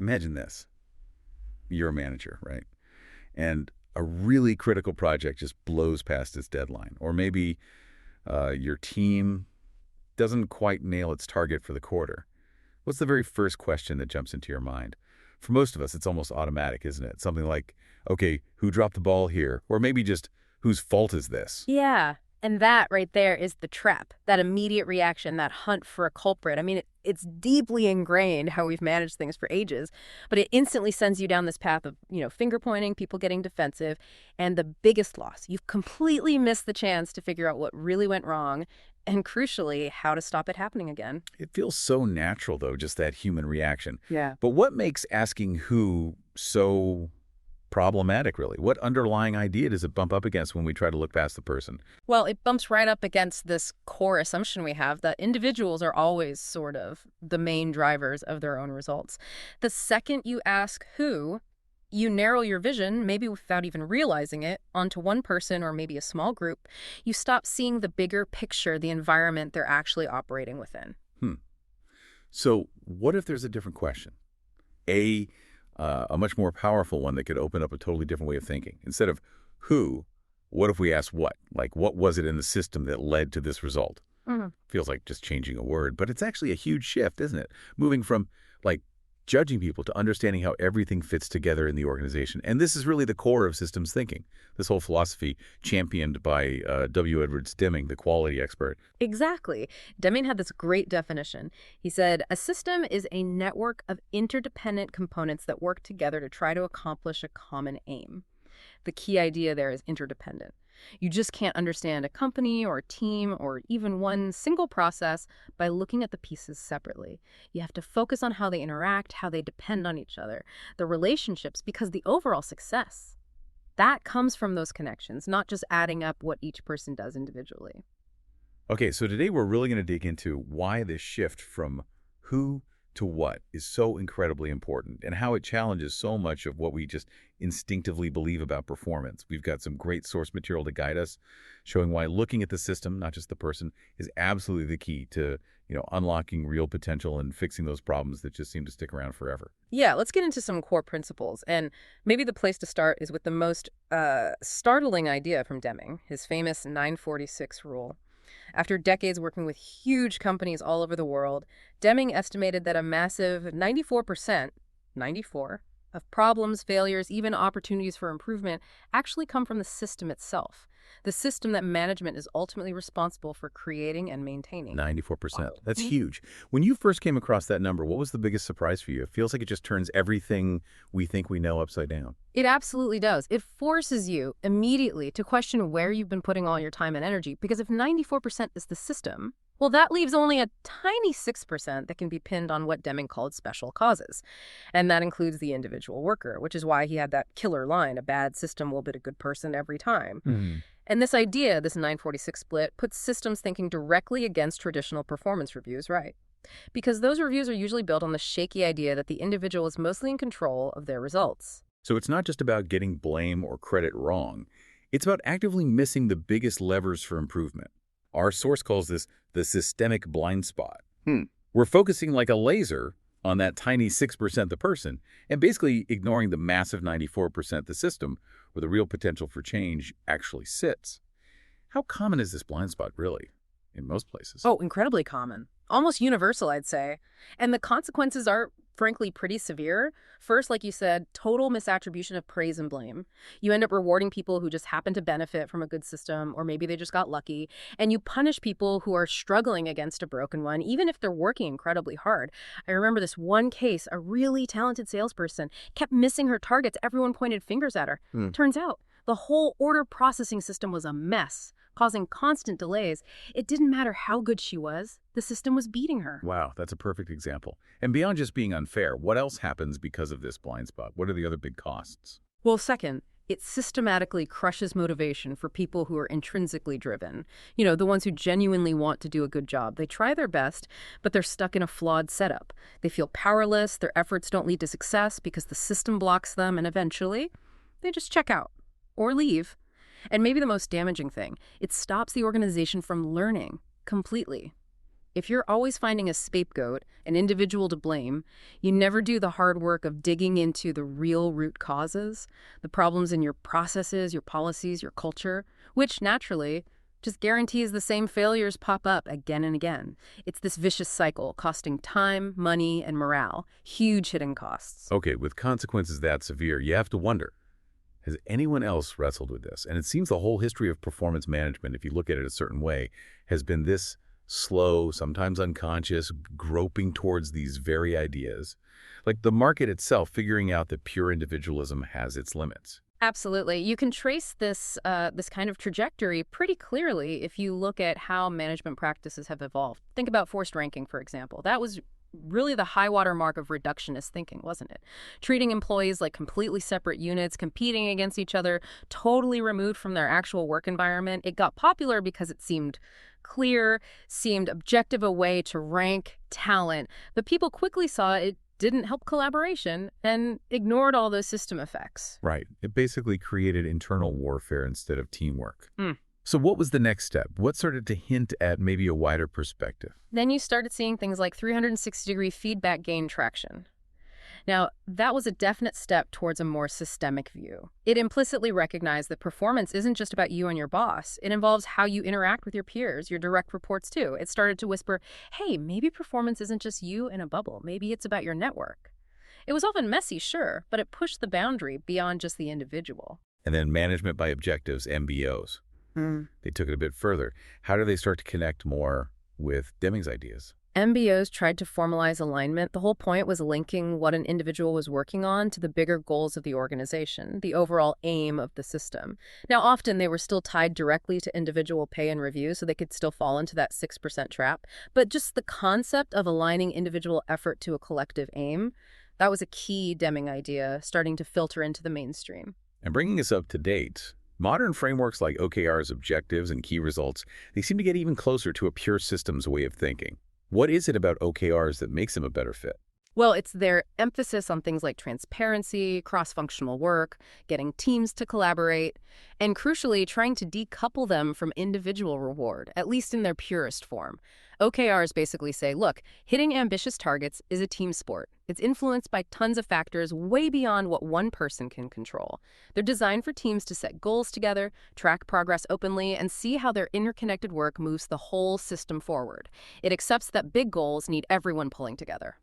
Imagine this. You're a manager, right? And a really critical project just blows past its deadline. Or maybe your team doesn't quite nail its target for the quarter. What's the very first question that jumps into your mind? For most of us, it's almost automatic, isn't it? Something like, okay, who dropped the ball here? Or maybe just, whose fault is this? Yeah, and that right there is the trap, that immediate reaction, that hunt for a culprit. I mean, it's deeply ingrained how we've managed things for ages, but it instantly sends you down this path of, finger pointing, people getting defensive, and the biggest loss. You've completely missed the chance to figure out what really went wrong and, crucially, how to stop it happening again. It feels so natural, though, just that human reaction. Yeah. But what makes asking who so problematic, really? What underlying idea does it bump up against when we try to look past the person? Well, it bumps right up against this core assumption we have that individuals are always sort of the main drivers of their own results. The second you ask who, you narrow your vision, maybe without even realizing it, onto one person or maybe a small group. You stop seeing the bigger picture, the environment they're actually operating within. So what if there's a different question? A much more powerful one that could open up a totally different way of thinking. Instead of who, what if we ask what? Like, what was it in the system that led to this result? Feels like just changing a word, but it's actually a huge shift, isn't it? Moving from, like, judging people to understanding how everything fits together in the organization. And this is really the core of systems thinking, this whole philosophy championed by W. Edwards Deming, the quality expert. Exactly. Deming had this great definition. He said, a system is a network of interdependent components that work together to try to accomplish a common aim. The key idea there is interdependent. You just can't understand a company or a team or even one single process by looking at the pieces separately. You have to focus on how they interact, how they depend on each other, the relationships, because the overall success, that comes from those connections, not just adding up what each person does individually. Okay, so today we're really going to dig into why this shift from who to what is so incredibly important and how it challenges so much of what we just instinctively believe about performance. We've got some great source material to guide us, showing why looking at the system, not just the person, is absolutely the key to, unlocking real potential and fixing those problems that just seem to stick around forever. Yeah, let's get into some core principles. And maybe the place to start is with the most startling idea from Deming, his famous 946 rule. After decades working with huge companies all over the world, Deming estimated that a massive 94%, 94, of problems, failures, even opportunities for improvement actually come from the system itself, the system that management is ultimately responsible for creating and maintaining. 94%. That's huge. When you first came across that number, what was the biggest surprise for you? It feels like it just turns everything we think we know upside down. It absolutely does. It forces you immediately to question where you've been putting all your time and energy, because if 94% is the system, well, that leaves only a tiny 6% that can be pinned on what Deming called special causes. And that includes the individual worker, which is why he had that killer line, a bad system will beat a good person every time. And this idea, this 946 split, puts systems thinking directly against traditional performance reviews, right? Because those reviews are usually built on the shaky idea that the individual is mostly in control of their results. So it's not just about getting blame or credit wrong. It's about actively missing the biggest levers for improvement. Our source calls this the systemic blind spot. We're focusing like a laser on that tiny 6% the person and basically ignoring the massive 94% the system where the real potential for change actually sits. How common is this blind spot really in most places? Oh, incredibly common. Almost universal, I'd say. And the consequences are, frankly, pretty severe. First, like you said, total misattribution of praise and blame. You end up rewarding people who just happen to benefit from a good system, or maybe they just got lucky. And you punish people who are struggling against a broken one, even if they're working incredibly hard. I remember this one case, a really talented salesperson kept missing her targets. Everyone pointed fingers at her. Turns out the whole order processing system was a mess, causing constant delays. It didn't matter how good she was. The system was beating her. Wow, that's a perfect example. And beyond just being unfair, what else happens because of this blind spot? What are the other big costs? Well, second, it systematically crushes motivation for people who are intrinsically driven. The ones who genuinely want to do a good job. They try their best, but they're stuck in a flawed setup. They feel powerless, their efforts don't lead to success because the system blocks them, and eventually, they just check out or leave. And maybe the most damaging thing, it stops the organization from learning completely. If you're always finding a scapegoat, an individual to blame, you never do the hard work of digging into the real root causes, the problems in your processes, your policies, your culture, which naturally just guarantees the same failures pop up again and again. It's this vicious cycle, costing time, money, and morale, huge hidden costs. Okay, with consequences that severe, you have to wonder, has anyone else wrestled with this? And it seems the whole history of performance management, if you look at it a certain way, has been this slow, sometimes unconscious, groping towards these very ideas. Like the market itself figuring out that pure individualism has its limits. Absolutely. You can trace this kind of trajectory pretty clearly if you look at how management practices have evolved. Think about forced ranking, for example. That was really the high water mark of reductionist thinking, wasn't it? Treating employees like completely separate units, competing against each other, totally removed from their actual work environment. It got popular because it seemed clear, seemed objective a way to rank talent, but people quickly saw it didn't help collaboration and ignored all those system effects. Right. It basically created internal warfare instead of teamwork. Mm. So what was the next step? What started to hint at maybe a wider perspective? Then you started seeing things like 360-degree feedback gain traction. Now, that was a definite step towards a more systemic view. It implicitly recognized that performance isn't just about you and your boss. It involves how you interact with your peers, your direct reports too. It started to whisper, hey, maybe performance isn't just you in a bubble. Maybe it's about your network. It was often messy, sure, but it pushed the boundary beyond just the individual. And then management by objectives, MBOs. They took it a bit further. How do they start to connect more with Deming's ideas? MBOs tried to formalize alignment. The whole point was linking what an individual was working on to the bigger goals of the organization, the overall aim of the system. Now, often they were still tied directly to individual pay and review, so they could still fall into that 6% trap. But just the concept of aligning individual effort to a collective aim, that was a key Deming idea starting to filter into the mainstream. And bringing us up to date, modern frameworks like OKR's objectives and key results, they seem to get even closer to a pure systems way of thinking. What is it about OKRs that makes them a better fit? Well, it's their emphasis on things like transparency, cross-functional work, getting teams to collaborate, and crucially, trying to decouple them from individual reward, at least in their purest form. OKRs basically say, look, hitting ambitious targets is a team sport. It's influenced by tons of factors way beyond what one person can control. They're designed for teams to set goals together, track progress openly, and see how their interconnected work moves the whole system forward. It accepts that big goals need everyone pulling together.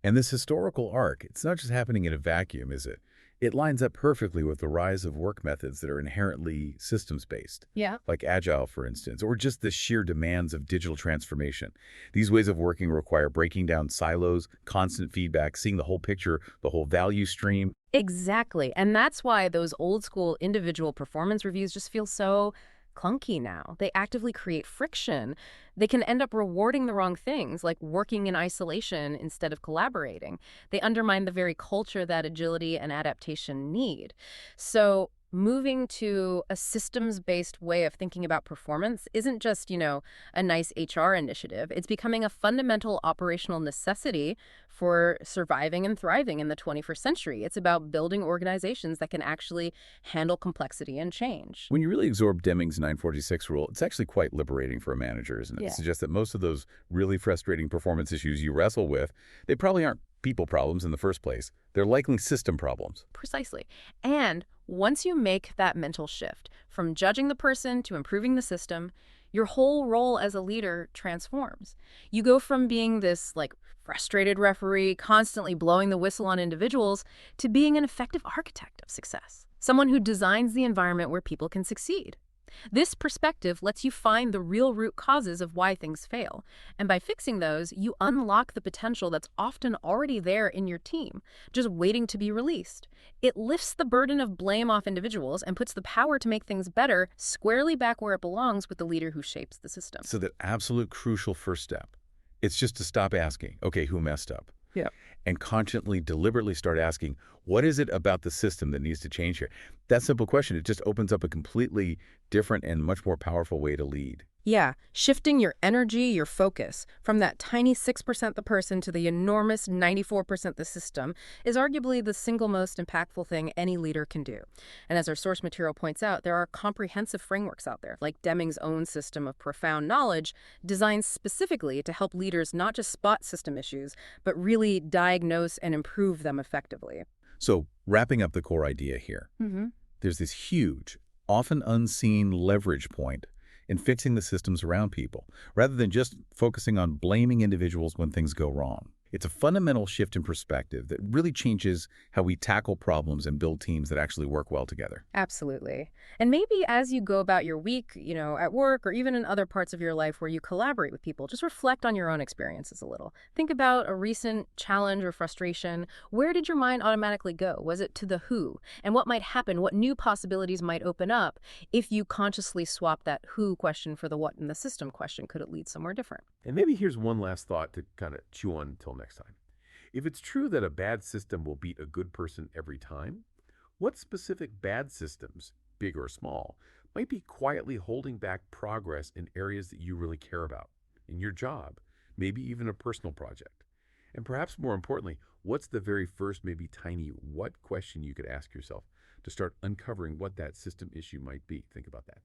And this historical arc, it's not just happening in a vacuum, is it? It lines up perfectly with the rise of work methods that are inherently systems-based. Yeah. Like Agile, for instance, or just the sheer demands of digital transformation. These ways of working require breaking down silos, constant feedback, seeing the whole picture, the whole value stream. Exactly. And that's why those old school individual performance reviews just feel so clunky now. They actively create friction. They can end up rewarding the wrong things, like working in isolation instead of collaborating. They undermine the very culture that agility and adaptation need. So moving to a systems-based way of thinking about performance isn't just, a nice HR initiative. It's becoming a fundamental operational necessity for surviving and thriving in the 21st century. It's about building organizations that can actually handle complexity and change. When you really absorb Deming's 946 rule, it's actually quite liberating for a manager, isn't it? Yeah. It suggests that most of those really frustrating performance issues you wrestle with, they probably aren't people problems in the first place. They're likely system problems. Precisely. And once you make that mental shift from judging the person to improving the system, your whole role as a leader transforms. You go from being this frustrated referee, constantly blowing the whistle on individuals, to being an effective architect of success, someone who designs the environment where people can succeed. This perspective lets you find the real root causes of why things fail. And by fixing those, you unlock the potential that's often already there in your team, just waiting to be released. It lifts the burden of blame off individuals and puts the power to make things better squarely back where it belongs with the leader who shapes the system. So that absolute crucial first step, it's just to stop asking, okay, who messed up? Yeah. and consciously, deliberately start asking, what is it about the system that needs to change here? That simple question, it just opens up a completely different and much more powerful way to lead. Yeah, shifting your energy, your focus, from that tiny 6% the person to the enormous 94% the system is arguably the single most impactful thing any leader can do. And as our source material points out, there are comprehensive frameworks out there, like Deming's own system of profound knowledge, designed specifically to help leaders not just spot system issues, but really diagnose and improve them effectively. So, wrapping up the core idea here, there's this huge, often unseen leverage point in fixing the systems around people, rather than just focusing on blaming individuals when things go wrong. It's a fundamental shift in perspective that really changes how we tackle problems and build teams that actually work well together. Absolutely. And maybe as you go about your week, at work or even in other parts of your life where you collaborate with people, just reflect on your own experiences a little. Think about a recent challenge or frustration. Where did your mind automatically go? Was it to the who? And what might happen? What new possibilities might open up if you consciously swap that who question for the what in the system question? Could it lead somewhere different? And maybe here's one last thought to kind of chew on until next time. If it's true that a bad system will beat a good person every time, what specific bad systems, big or small, might be quietly holding back progress in areas that you really care about, in your job, maybe even a personal project? And perhaps more importantly, what's the very first, maybe tiny what question you could ask yourself to start uncovering what that system issue might be? Think about that.